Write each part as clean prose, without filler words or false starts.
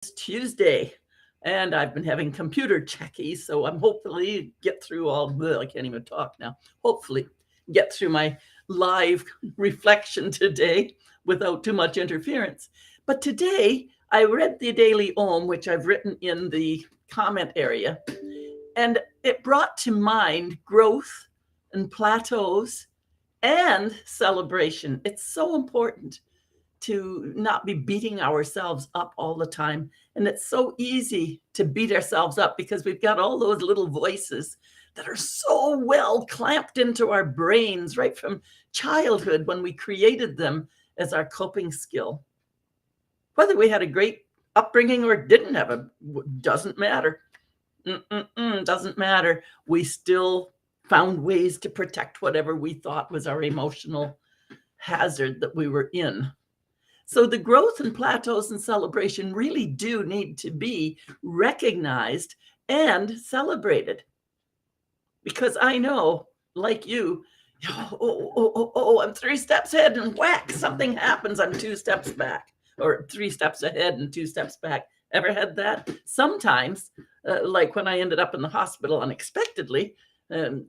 It's Tuesday, and I've been having computer checkies, so I'm hopefully get through I can't even talk now. Hopefully, get through my live reflection today without too much interference. But today, I read the Daily Om, which I've written in the comment area, and it brought to mind growth and plateaus and celebration. It's so important to not be beating ourselves up all the time. And it's so easy to beat ourselves up because we've got all those little voices that are so well clamped into our brains right from childhood when we created them as our coping skill. Whether we had a great upbringing or didn't have doesn't matter. Doesn't matter. We still found ways to protect whatever we thought was our emotional hazard that we were in. So the growth and plateaus and celebration really do need to be recognized and celebrated. Because I know, like you, I'm 3 steps ahead and whack, something happens, I'm 2 steps back, or 3 steps ahead and 2 steps back. Ever had that? Sometimes, like when I ended up in the hospital unexpectedly a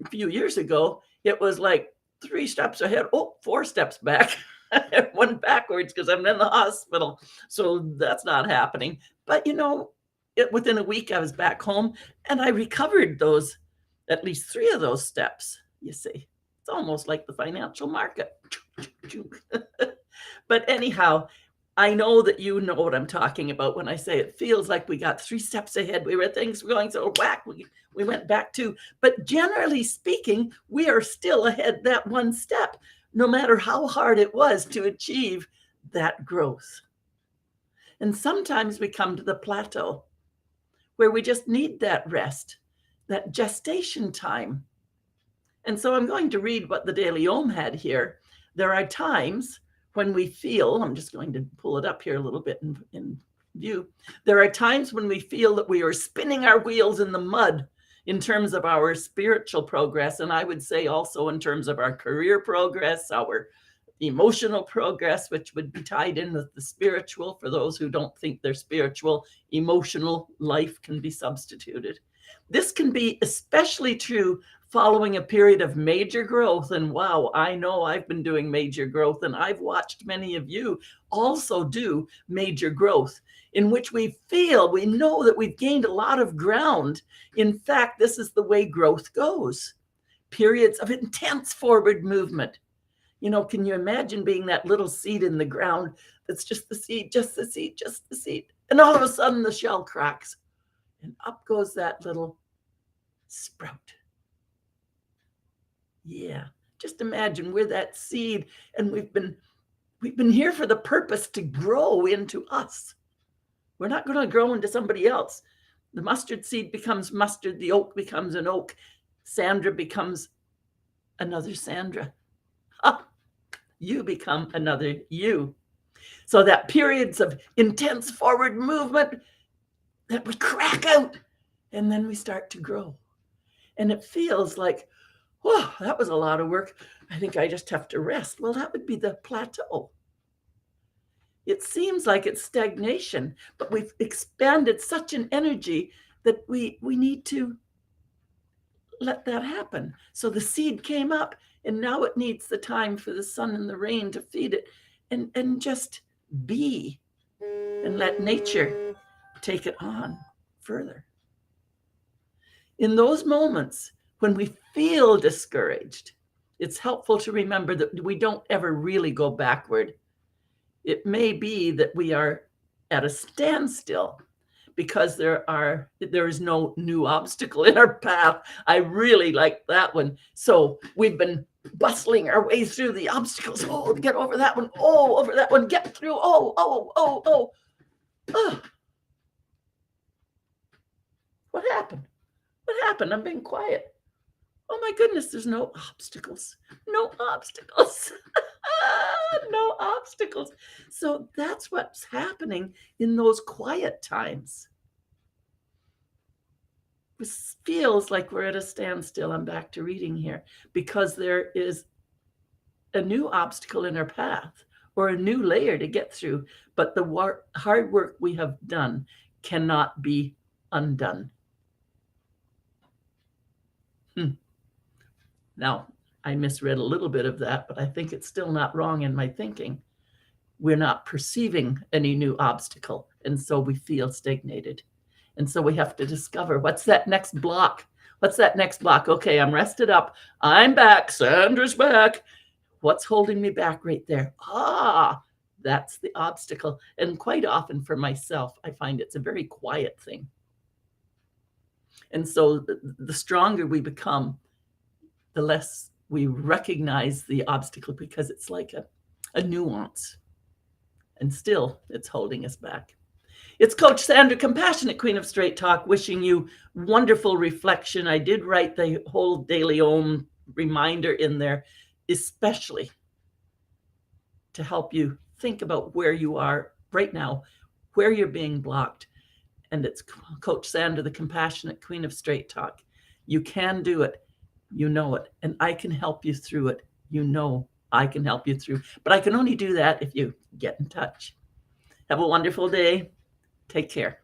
few years ago, it was like 3 steps ahead, 4 steps back. I went backwards because I'm in the hospital. So that's not happening. But within a week I was back home and I recovered those, at least 3 of those steps. You see, it's almost like the financial market. But anyhow, I know that you know what I'm talking about when I say it feels like we got 3 steps ahead. We were things going so whack, we went back 2. But generally speaking, we are still ahead that 1 step, no matter how hard it was to achieve that growth. And sometimes we come to the plateau where we just need that rest, that gestation time. And so I'm going to read what the Daily Om had here. There are times when we feel, I'm just going to pull it up here a little bit in view. There are times when we feel that we are spinning our wheels in the mud in terms of our spiritual progress, and I would say also in terms of our career progress, our emotional progress, which would be tied in with the spiritual. For those who don't think they're spiritual, emotional life can be substituted. This can be especially true following a period of major growth. And wow, I know I've been doing major growth, and I've watched many of you also do major growth, in which we know that we've gained a lot of ground. In fact, this is the way growth goes. Periods of intense forward movement. Can you imagine being that little seed in the ground that's just the seed, just the seed, just the seed? And all of a sudden the shell cracks and up goes that little sprout. Yeah, just imagine we're that seed and we've been here for the purpose to grow into us. We're not going to grow into somebody else. The mustard seed becomes mustard. The oak becomes an oak. Sandra becomes another Sandra. You become another you. So that periods of intense forward movement that we crack out and then we start to grow. And it feels like, oh, that was a lot of work. I think I just have to rest. Well, that would be the plateau. It seems like it's stagnation, but we've expanded such an energy that we need to let that happen. So the seed came up, and now it needs the time for the sun and the rain to feed it and just be and let nature take it on further. In those moments when we feel discouraged, it's helpful to remember that we don't ever really go backward. It may be that we are at a standstill because there is no new obstacle in our path. I really like that one. So we've been bustling our way through the obstacles. Oh, get over that one. Oh, over that one. Get through. Oh. What happened? What happened? I'm being quiet. Oh my goodness, there's no obstacles. No obstacles. No obstacles. So that's what's happening in those quiet times. It feels like we're at a standstill. I'm back to reading here because there is a new obstacle in our path, or a new layer to get through. But the hard work we have done cannot be undone. Now, I misread a little bit of that, but I think it's still not wrong in my thinking. We're not perceiving any new obstacle, and so we feel stagnated. And so we have to discover, what's that next block? What's that next block? Okay, I'm rested up. I'm back. Sandra's back. What's holding me back right there? That's the obstacle. And quite often for myself, I find it's a very quiet thing. And so the stronger we become, the less we recognize the obstacle, because it's like a nuance. And still, it's holding us back. It's Coach Sandra, Compassionate Queen of Straight Talk, wishing you wonderful reflection. I did write the whole Daily Om reminder in there, especially to help you think about where you are right now, where you're being blocked. And it's Coach Sandra, the Compassionate Queen of Straight Talk. You can do it. You know it. And I can help you through it. You know I can help you through. But I can only do that if you get in touch. Have a wonderful day. Take care.